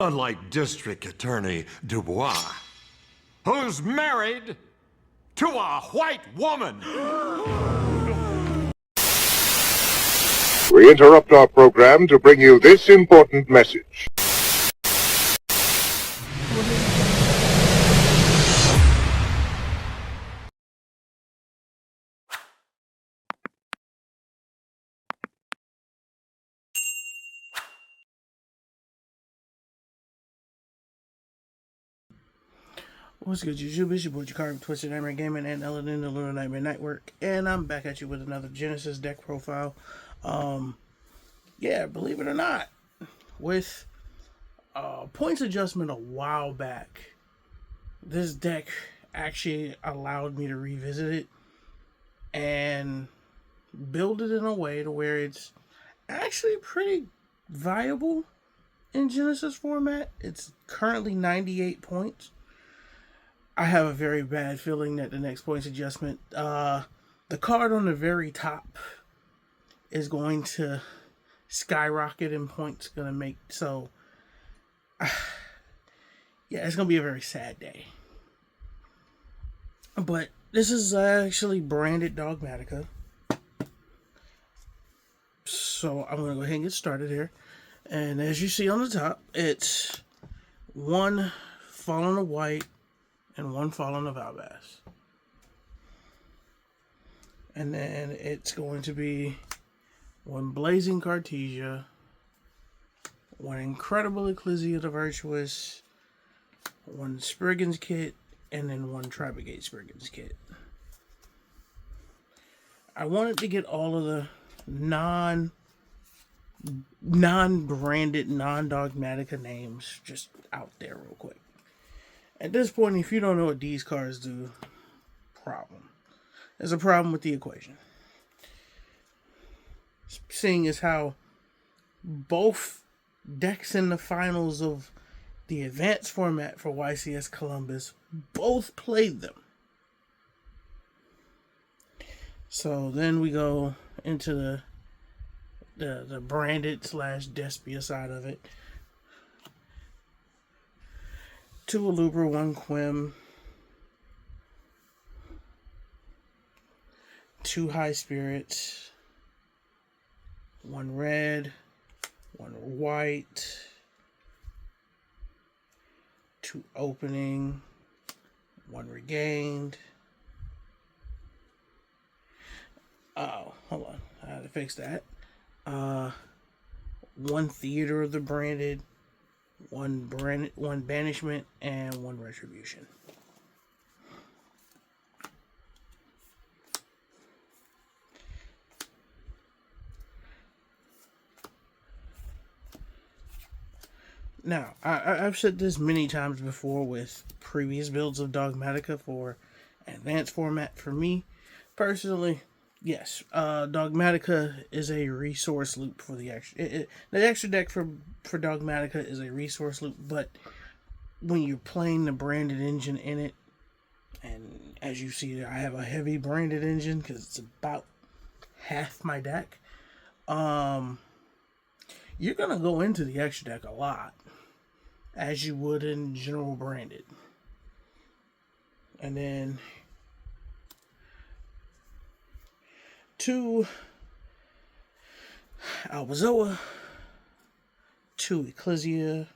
Unlike District Attorney Dubois, who's married to a white woman. We interrupt our program to bring you this important message. What's good, YouTube? It's your boy Jakari, Twisted Nightmare Gaming, and Ellen in the Lunar Nightmare Network, and I'm back at you with another Genesys deck profile. Yeah, believe it or not, with points adjustment a while back, this deck actually allowed me to revisit it and build it in a way to where it's actually pretty viable in Genesys format. It's currently 98 points. I have a very bad feeling that the next points adjustment, the card on the very top is going to skyrocket in points. Gonna make so. Yeah, it's gonna be a very sad day. But this is actually Branded-Dogmatika. So I'm gonna go ahead and get started here. And as you see on the top, it's one Fallen of White and one Fallen of Albas. And then it's going to be one Blazing Cartesia, one Incredible Ecclesia of the Virtuous, one Spriggan's Kit, and then one Tribegate Spriggan's Kit. I wanted to get all of the non-branded, non-Dogmatika names just out there real quick. At this point, if you don't know what these cards do, problem. There's a problem with the equation. Seeing as how both decks in the finals of the advanced format for YCS Columbus both played them. So then we go into the branded / Despia side of it. 2 Alubra, 1 Quim, 2 High Spirits, 1 red, 1 white, 2 opening, 1 regained. Oh, hold on, I had to fix that. 1 Theater of the Branded, 1 Banishment, and 1 Retribution. Now, I've said this many times before with previous builds of Dogmatika for advanced format. For me, personally, yes, Dogmatika is a resource loop for the extra. The extra deck for Dogmatika is a resource loop, but when you're playing the branded engine in it, and as you see, I have a heavy branded engine because it's about half my deck. You're gonna go into the extra deck a lot, as you would in general branded, and then 2 Albazoa, 2 Ecclesia,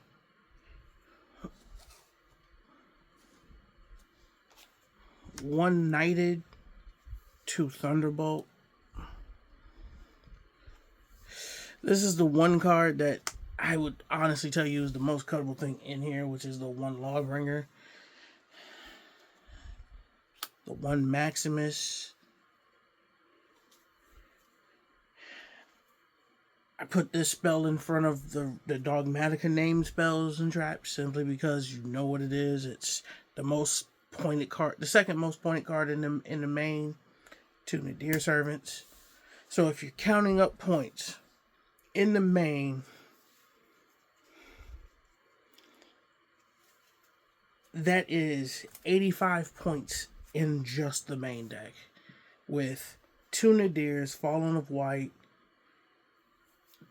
1 Knighted, 2 Thunderbolt. This is the one card that I would honestly tell you is the most cuttable thing in here, which is the 1 Lawbringer, the 1 Maximus. I put this spell in front of the Dogmatika name spells and traps simply because you know what it is. It's the most pointed card, the second most pointed card in the main, to Nadir Servants. So if you're counting up points in the main, that is 85 points in just the main deck, with 2 Nadirs, Fallen of White,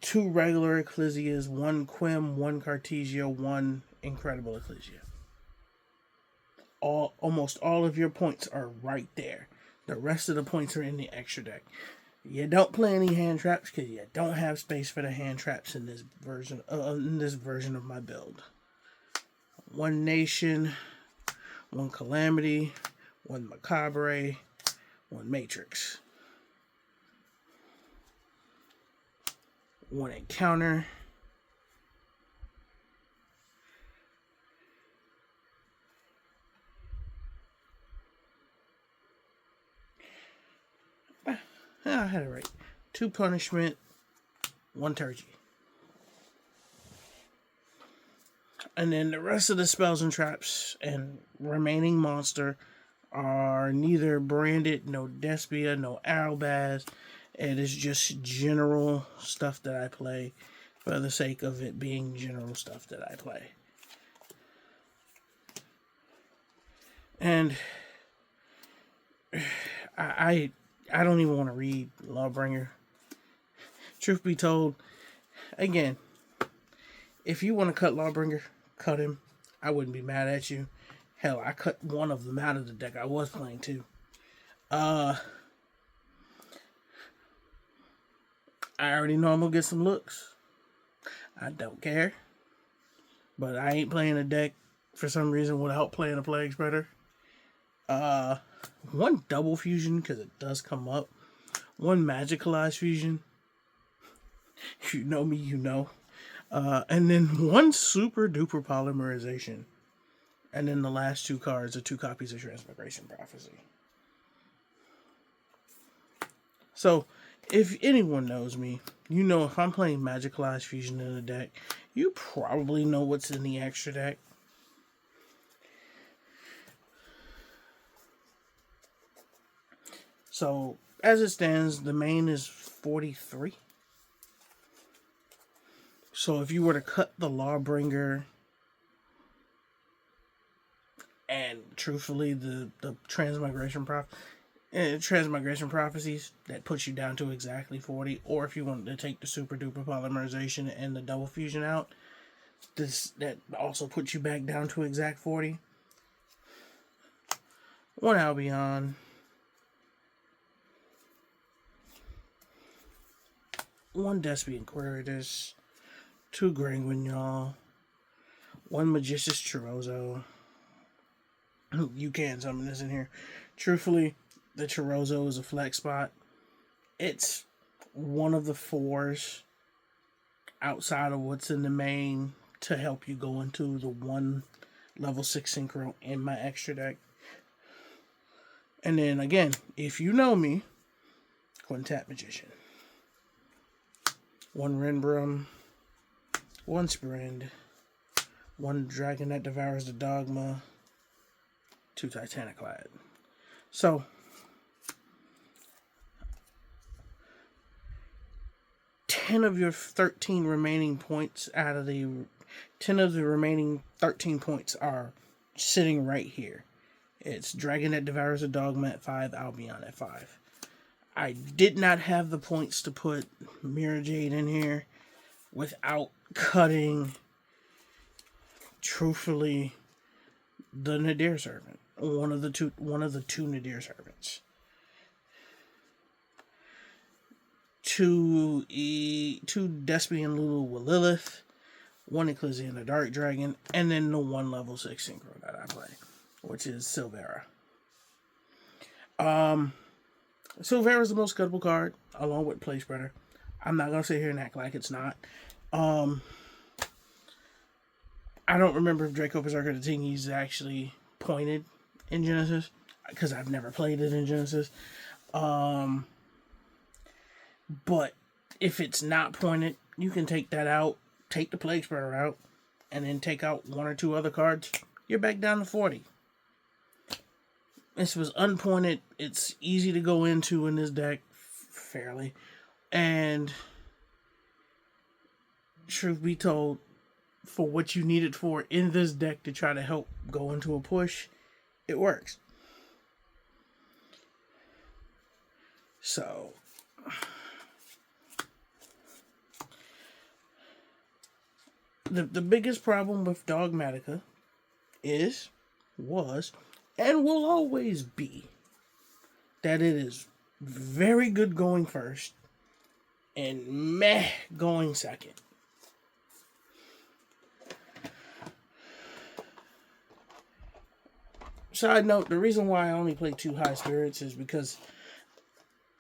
2 regular Ecclesias, 1 Quim, 1 Cartesia, 1 Incredible Ecclesia. Almost all of your points are right there. The rest of the points are in the extra deck. You don't play any hand traps because you don't have space for the hand traps in this version. Of my build. 1 Nation, 1 Calamity, 1 Macabre, 1 Matrix, 1 Encounter, I had it right. 2 Punishment, 1 Turkey. And then the rest of the spells and traps and remaining monster are neither branded, no Despia, no Arrowbaz. It is just general stuff that I play for the sake of it being general stuff that I play. And I don't even want to read Lawbringer. Truth be told, again, if you want to cut Lawbringer, cut him. I wouldn't be mad at you. Hell, I cut one of them out of the deck. I was playing too. I already know I'm gonna get some looks. I don't care. But I ain't playing a deck for some reason without playing a Plague Spreader. 1 double fusion, because it does come up. 1 Magicalized fusion. You know me, you know. And then 1 super duper polymerization. And then the last 2 cards are 2 copies of Transmigration Prophecy. So, if anyone knows me, you know if I'm playing Magicalized Fusion in a deck, you probably know what's in the extra deck. So, as it stands, the main is 43. So, if you were to cut the Lawbringer and truthfully the Transmigration Prophecies, that puts you down to exactly 40. Or if you wanted to take the super duper polymerization and the double fusion out, that also puts you back down to exact 40. 1 Albion, 1 Despian Quiritus, 2 Granguignol, 1 Magicius Chirozzo. You can summon this in here. Truthfully, the Chirozzo is a flex spot. It's one of the 4s outside of what's in the main to help you go into the 1 level 6 synchro in my extra deck. And then again, if you know me, Quintet Magician. 1 Renbrum, 1 Sprend, 1 Dragon that Devours the Dogma, 2 Titaniclad. So, 10 of your 13 remaining points out of the 10 of the remaining 13 points are sitting right here. It's Dragon that Devours the Dogma at 5, Albion at 5. I did not have the points to put Mirror Jade in here without cutting, truthfully, the Nadir Servant. One of the two Nadir Servants. 2 Despian Lulu with Lilith, 1 Ecclesia and the Dark Dragon, and then the 1 level 6 synchro that I play, which is Silvera. Silvera is the most cuttable card, along with Plague Spreader. I'm not gonna sit here and act like it's not. I don't remember if Draco Berserker the Tingy is actually pointed in Genesys, because I've never played it in Genesys. But if it's not pointed, you can take that out, take the Plague Spreader out, and then take out 1 or 2 other cards. You're back down to 40. This was unpointed. It's easy to go into in this deck, fairly. And truth be told, for what you need it for in this deck to try to help go into a push, it works. So, the biggest problem with Dogmatica was, and will always be, that it is very good going first and meh going second. Side note, the reason why I only play 2 high spirits is because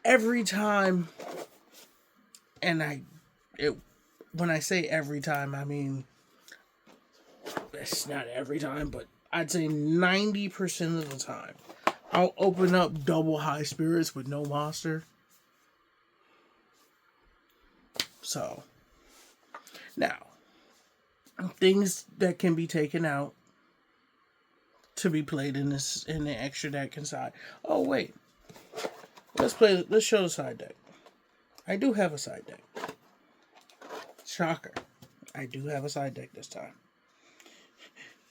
every time, and when I say every time, I mean, it's not every time, but I'd say 90% of the time, I'll open up double high spirits with no monster. So, now, things that can be taken out to be played in the extra deck inside. Oh wait, let's show the side deck. I do have a side deck. Shocker, I do have a side deck this time.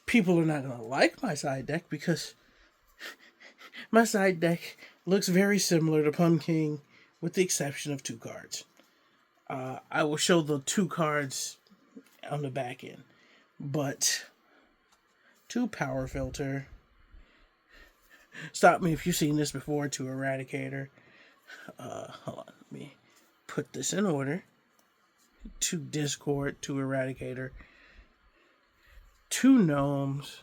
People are not gonna like my side deck because my side deck looks very similar to Pumpkin, with the exception of 2 cards. I will show the 2 cards on the back end, but 2 Power Filter. Stop me if you've seen this before. 2 Eradicator. Hold on, let me put this in order. 2 Discord, 2 Eradicator, 2 Gnomes,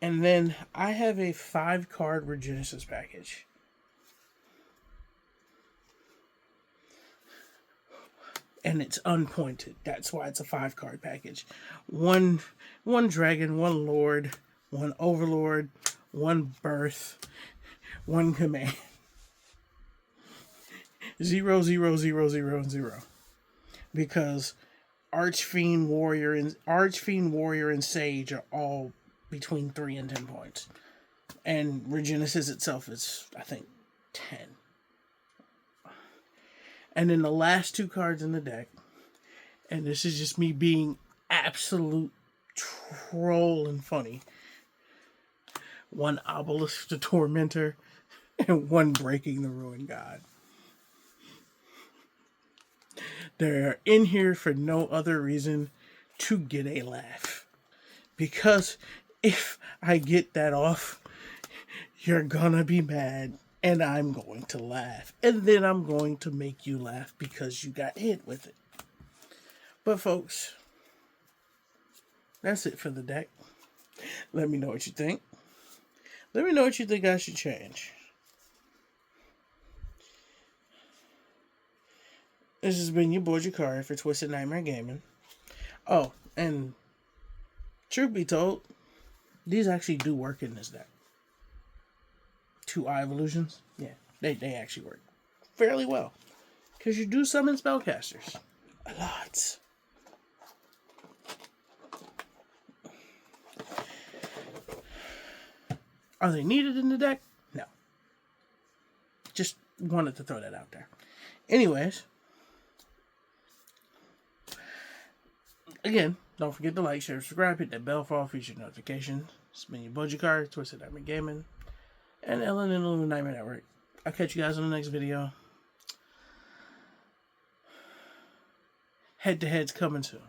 and then I have a 5-card Genesys package. And it's unpointed. That's why it's a 5-card package. One dragon, 1 lord, 1 overlord, 1 birth, 1 command. 0, 0, 0, 0, and 0. Because Archfiend Warrior and Sage are all between 3 and 10 points. And Genesys itself is, I think, 10. And then the last 2 cards in the deck, and this is just me being absolute troll and funny. 1 Obelisk the Tormentor, and 1 Breaking the Ruined God. They're in here for no other reason to get a laugh. Because if I get that off, you're gonna be mad. And I'm going to laugh. And then I'm going to make you laugh because you got hit with it. But folks, that's it for the deck. Let me know what you think. Let me know what you think I should change. This has been your boy Jakari for Twisted Nightmare Gaming. Oh, and truth be told, these actually do work in this deck. 2 Eye Evolutions, yeah, they actually work fairly well. Because you do summon spellcasters. A lot. Are they needed in the deck? No. Just wanted to throw that out there. Anyways. Again, don't forget to like, share, subscribe, hit that bell for all future notifications. It's been your boy Jakari, Twisted Nightmare Gaming, and Ellen and the Nightmare Network. I'll catch you guys in the next video. Head to head's coming soon.